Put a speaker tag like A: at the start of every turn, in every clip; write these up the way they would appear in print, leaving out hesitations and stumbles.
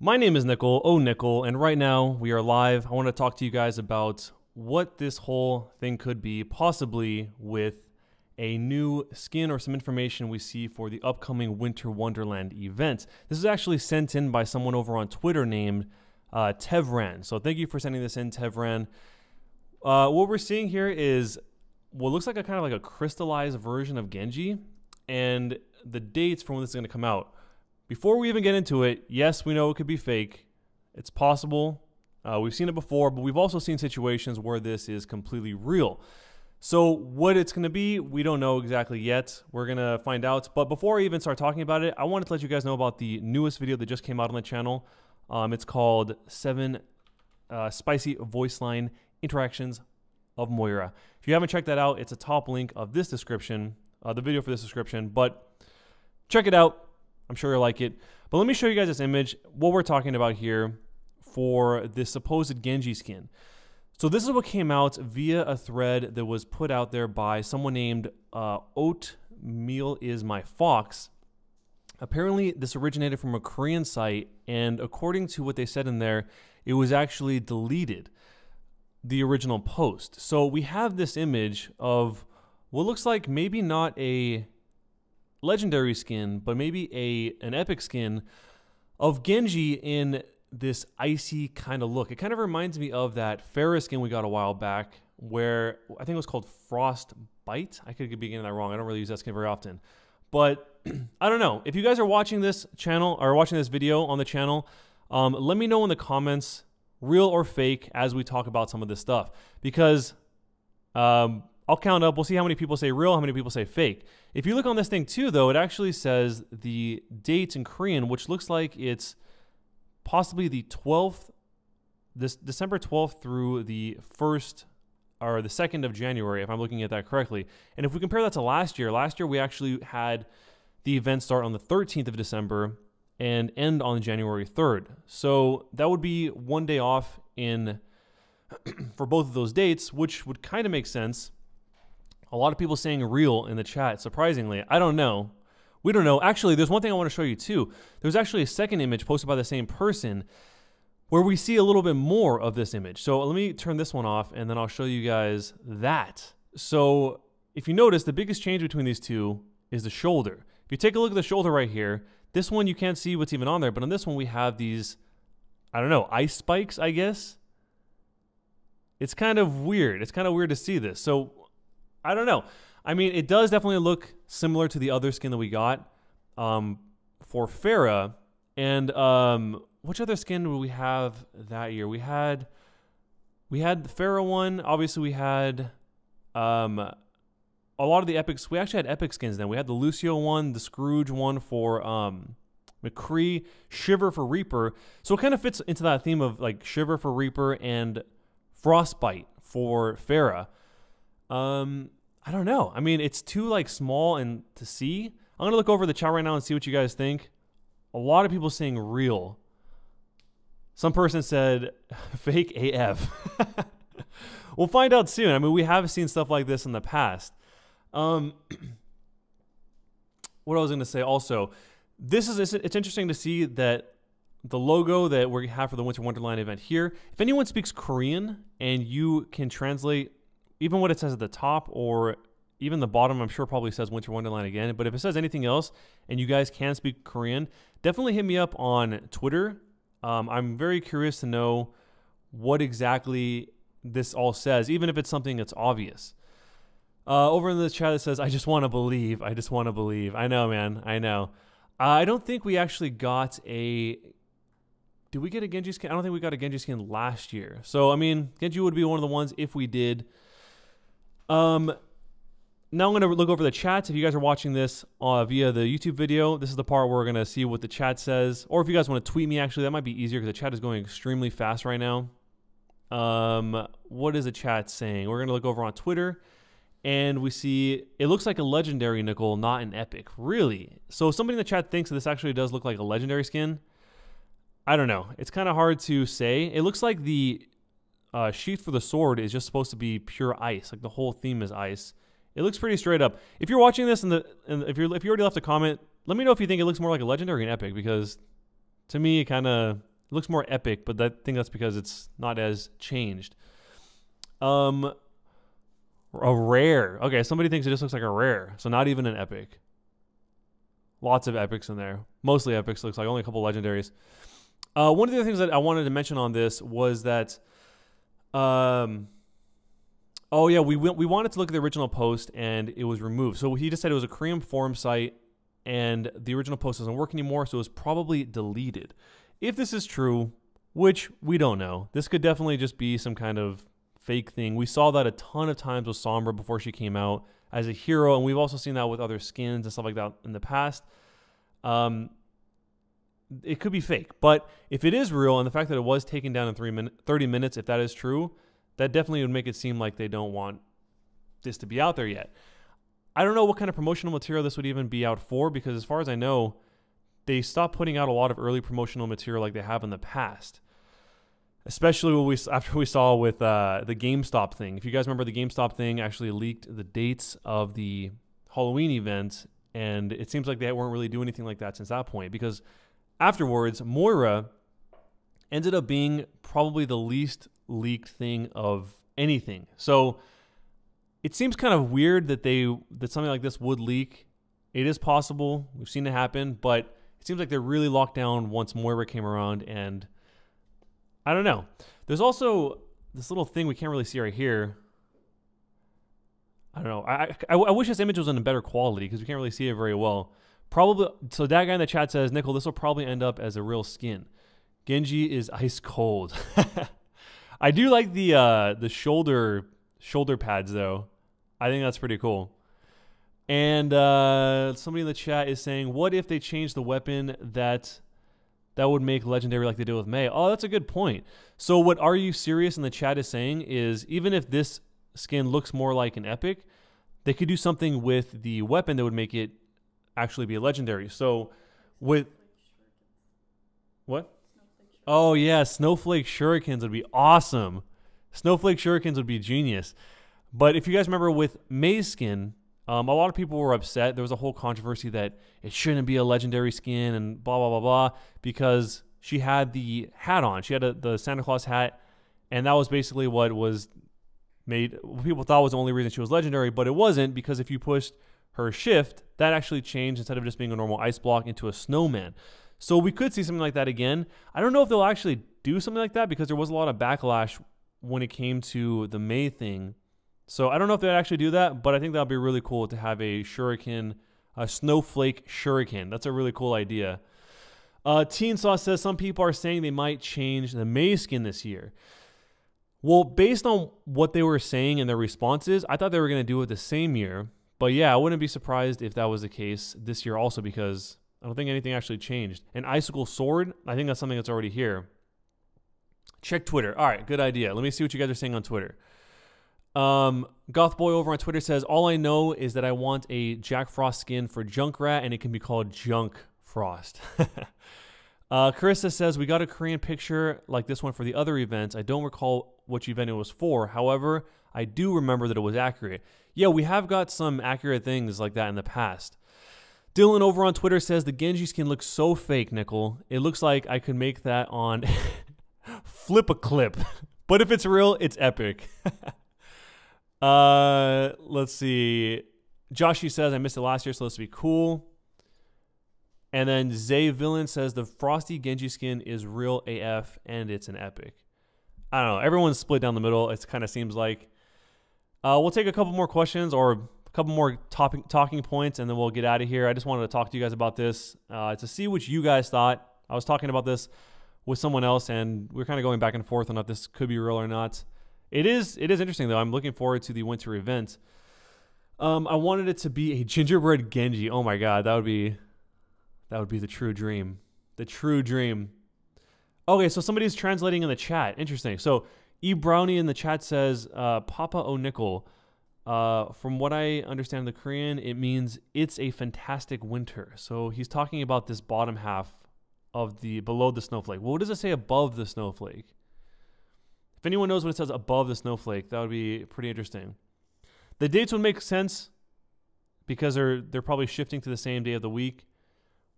A: My name is Nickel, Nickel, and right now we are live. I want to talk to you guys about what this whole thing could be, possibly with a new skin or some information we see for the upcoming Winter Wonderland event. This is actually sent in by someone over on Twitter named Tevran. So thank you for sending this in, Tevran. What we're seeing here is what looks like a kind of like a crystallized version of Genji, and the dates for when this is going to come out. Before we even get into it, yes, we know it could be fake. It's possible. We've seen it before, but we've also seen situations where this is completely real. So what it's going to be, we don't know exactly yet. We're going to find out. But before I even start talking about it, I wanted to let you guys know about the newest video that just came out on the channel. It's called 7 Spicy Voice Line Interactions of Moira. If you haven't checked that out, it's a top link of this description, the video for this description. But check it out. I'm sure you'll like it. But let me show you guys this image, what we're talking about here for this supposed Genji skin. So this is what came out via a thread that was put out there by someone named Oatmeal is My Fox. Apparently, this originated from a Korean site, and according to what they said in there, it was actually deleted, the original post. So we have this image of what looks like maybe not a legendary skin, but maybe an epic skin of Genji in this icy kind of look. It kind of reminds me of that Pharah skin we got a while back, where I think it was called Frostbite. I could be getting that wrong. I don't really use that skin very often. But I don't know. If you guys are watching this channel or watching this video on the channel, let me know in the comments, real or fake, as we talk about some of this stuff. Because I'll count up. We'll see how many people say real, how many people say fake. If you look on this thing too, though, it actually says the dates in Korean, which looks like it's possibly the 12th, this December 12th through the 1st or the 2nd of January, if I'm looking at that correctly. And if we compare that to last year we actually had the event start on the 13th of December and end on January 3rd. So that would be one day off in for both of those dates, which would kind of make sense. A lot of people saying real in the chat, surprisingly. I don't know. We don't know. Actually, there's one thing I want to show you too. There's actually a second image posted by the same person where we see a little bit more of this image. So let me turn this one off and then I'll show you guys that. So if you notice, the biggest change between these two is the shoulder. If you take a look at the shoulder right here, this one you can't see what's even on there, but on this one we have these, I don't know, ice spikes, I guess. It's kind of weird. It's kind of weird to see this. So I don't know. I mean, it does definitely look similar to the other skin that we got for Pharah. And which other skin did we have that year? We had the Pharah one. Obviously, we had a lot of the epics. We actually had epic skins then. We had the Lucio one, the Scrooge one for McCree, Shiver for Reaper. So it kind of fits into that theme of like Shiver for Reaper and Frostbite for Pharah. I don't know. I mean, it's too like small and to see. I'm gonna look over the chat right now and see what you guys think. A lot of people saying real. Some person said fake AF. We'll find out soon. I mean, we have seen stuff like this in the past. What I was gonna say also, it's interesting to see that the logo that we have for the Winter Wonderland event here. If anyone speaks Korean and you can translate even what it says at the top or even the bottom, I'm sure probably says Winter Wonderland again. But if it says anything else and you guys can speak Korean, definitely hit me up on Twitter. I'm very curious to know what exactly this all says, even if it's something that's obvious. Over in the chat it says, I just want to believe. I just want to believe. I know, man. I know. I don't think we actually got a... Did we get a Genji skin? I don't think we got a Genji skin last year. So, I mean, Genji would be one of the ones if we did. Now I'm going to look over the chats. If you guys are watching this via the YouTube video, this is the part where we're going to see what the chat says. Or if you guys want to tweet me, actually, that might be easier because the chat is going extremely fast right now. What is the chat saying? We're going to look over on Twitter, and we see it looks like a legendary nickel, not an epic. Really? So somebody in the chat thinks that this actually does look like a legendary skin. I don't know. It's kind of hard to say. It looks like the sheath for the sword is just supposed to be pure ice. Like the whole theme is ice. It looks pretty straight up. If you're watching this and if you already left a comment, let me know if you think it looks more like a legendary or an epic, because to me it kind of It looks more epic, but I think that's because it's not as changed. A rare. Okay, somebody thinks it just looks like a rare, so not even an epic. Lots of epics in there. Mostly epics, looks like. Only a couple legendaries. One of the other things that I wanted to mention on this was that... oh, yeah, we wanted to look at the original post, and it was removed. So he just said it was a Korean forum site, and the original post doesn't work anymore, so it was probably deleted. If this is true, which we don't know, this could definitely just be some kind of fake thing. We saw that a ton of times with Sombra before she came out as a hero, and we've also seen that with other skins and stuff like that in the past. It could be fake, but if it is real, and the fact that it was taken down in 30 minutes, if that is true, that definitely would make it seem like they don't want this to be out there yet. I don't know what kind of promotional material this would even be out for, because as far as I know, they stopped putting out a lot of early promotional material like they have in the past. Especially after we saw with the GameStop thing. If you guys remember, the GameStop thing actually leaked the dates of the Halloween event, and it seems like they weren't really doing anything like that since that point, because afterwards, Moira ended up being probably the least leaked thing of anything. So it seems kind of weird that something like this would leak. It is possible. We've seen it happen, but it seems like they're really locked down once Moira came around, and I don't know. There's also this little thing we can't really see right here. I don't know. I wish this image was in a better quality because we can't really see it very well. Probably. So that guy in the chat says, Nickel, this will probably end up as a real skin. Genji is ice cold. I do like the shoulder pads though. I think that's pretty cool. And somebody in the chat is saying, what if they change the weapon that would make legendary like they did with Mei? Oh, that's a good point. So what Are You Serious in the chat is saying is, even if this skin looks more like an epic, they could do something with the weapon that would make it actually be a legendary. So with what? Oh yeah, Snowflake Shurikens would be awesome. Snowflake Shurikens would be genius. But if you guys remember with Mei's skin, a lot of people were upset. There was a whole controversy that it shouldn't be a legendary skin and blah, blah, blah, blah, because she had the hat on. She had the Santa Claus hat, and that was basically what was made. People thought was the only reason she was legendary, but it wasn't, because if you pushed her shift, that actually changed, instead of just being a normal ice block, into a snowman. So we could see something like that again. I don't know if they'll actually do something like that, because there was a lot of backlash when it came to the Mei thing. So I don't know if they'd actually do that, but I think that would be really cool to have a shuriken, a snowflake shuriken. That's a really cool idea. Teen Sauce says some people are saying they might change the Mei skin this year. Well, based on what they were saying in their responses, I thought they were going to do it the same year. But yeah, I wouldn't be surprised if that was the case this year also, because I don't think anything actually changed. An Icicle Sword, I think that's something that's already here. Check Twitter. All right, good idea. Let me see what you guys are saying on Twitter. Gothboy over on Twitter says, all I know is that I want a Jack Frost skin for Junkrat, and it can be called Junk Frost. Carissa says, we got a Korean picture like this one for the other events. I don't recall which event it was for. However, I do remember that it was accurate. Yeah, we have got some accurate things like that in the past. Dylan over on Twitter says, the Genji skin looks so fake, Nickel. It looks like I could make that on Flip a Clip. But if it's real, it's epic. Let's see. Joshy says, I missed it last year, so let's be cool. And then Zay Villain says, the Frosty Genji skin is real AF, and it's an epic. I don't know. Everyone's split down the middle, it kind of seems like. We'll take a couple more questions, or a couple more talking points, and then we'll get out of here. I just wanted to talk to you guys about this to see what you guys thought. I was talking about this with someone else, and we're kind of going back and forth on if this could be real or not. It is interesting, though. I'm looking forward to the winter event. I wanted it to be a gingerbread Genji. Oh my god, that would be the true dream. The true dream. Okay, so somebody's translating in the chat. Interesting. So E Brownie in the chat says, Papa O Nickel. From what I understand the Korean, it means it's a fantastic winter. So he's talking about this bottom half of the below the snowflake. Well, what does it say above the snowflake? If anyone knows what it says above the snowflake, that would be pretty interesting. The dates would make sense because they're probably shifting to the same day of the week.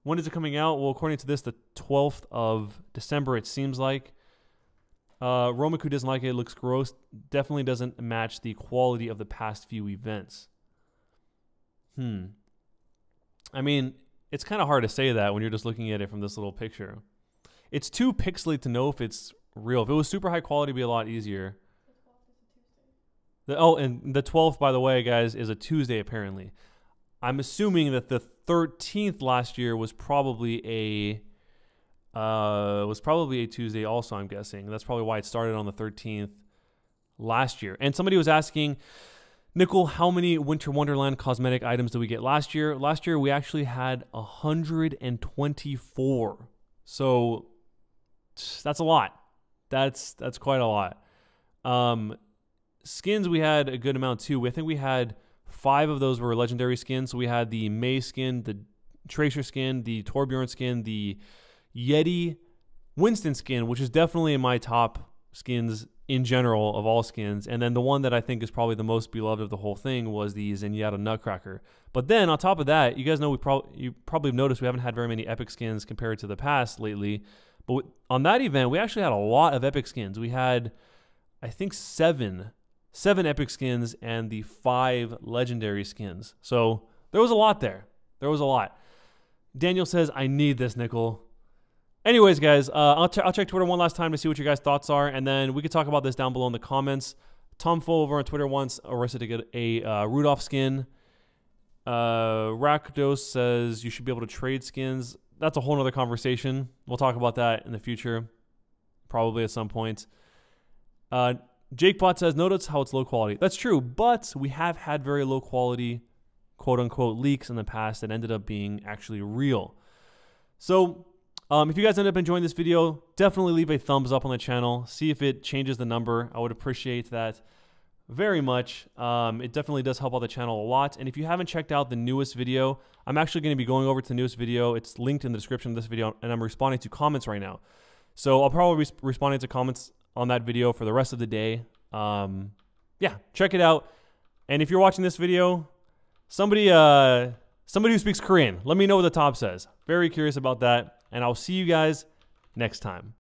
A: When is it coming out? Well, according to this, the 12th of December, it seems like. Romiku doesn't like it. It looks gross. Definitely doesn't match the quality of the past few events. I mean, it's kind of hard to say that when you're just looking at it from this little picture. It's too pixely to know if it's real. If it was super high quality, it'd be a lot easier. And the 12th, by the way, guys, is a Tuesday, apparently. I'm assuming that the 13th last year was probably a Tuesday also, I'm guessing. That's probably why it started on the 13th last year. And somebody was asking, Nickel, how many Winter Wonderland cosmetic items did we get last year? Last year, we actually had 124. So that's a lot. That's quite a lot. Skins, we had a good amount too. I think we had 5 of those were legendary skins. So we had the Mei skin, the Tracer skin, the Torbjorn skin, the Yeti Winston skin, which is definitely in my top skins in general of all skins. And then the one that I think is probably the most beloved of the whole thing was the Zenyatta Nutcracker. But then on top of that, you guys know you probably have noticed we haven't had very many epic skins compared to the past lately. But on that event, we actually had a lot of epic skins. We had, I think, 7 epic skins and the 5 legendary skins. So there was a lot there. There was a lot. Daniel says, I need this, Nickel. Anyways, guys, I'll check Twitter one last time to see what your guys' thoughts are, and then we could talk about this down below in the comments. Tomfo over on Twitter wants Orisa to get a Rudolph skin. Rakdos says you should be able to trade skins. That's a whole other conversation. We'll talk about that in the future, probably at some point. JakeBot says, notice how it's low quality. That's true, but we have had very low quality, quote-unquote, leaks in the past that ended up being actually real. So if you guys end up enjoying this video, definitely leave a thumbs up on the channel. See if it changes the number. I would appreciate that very much. It definitely does help out the channel a lot. And if you haven't checked out the newest video, I'm actually going to be going over to the newest video. It's linked in the description of this video, and I'm responding to comments right now. So I'll probably be responding to comments on that video for the rest of the day. Yeah, check it out. And if you're watching this video, somebody who speaks Korean, let me know what the top says. Very curious about that. And I'll see you guys next time.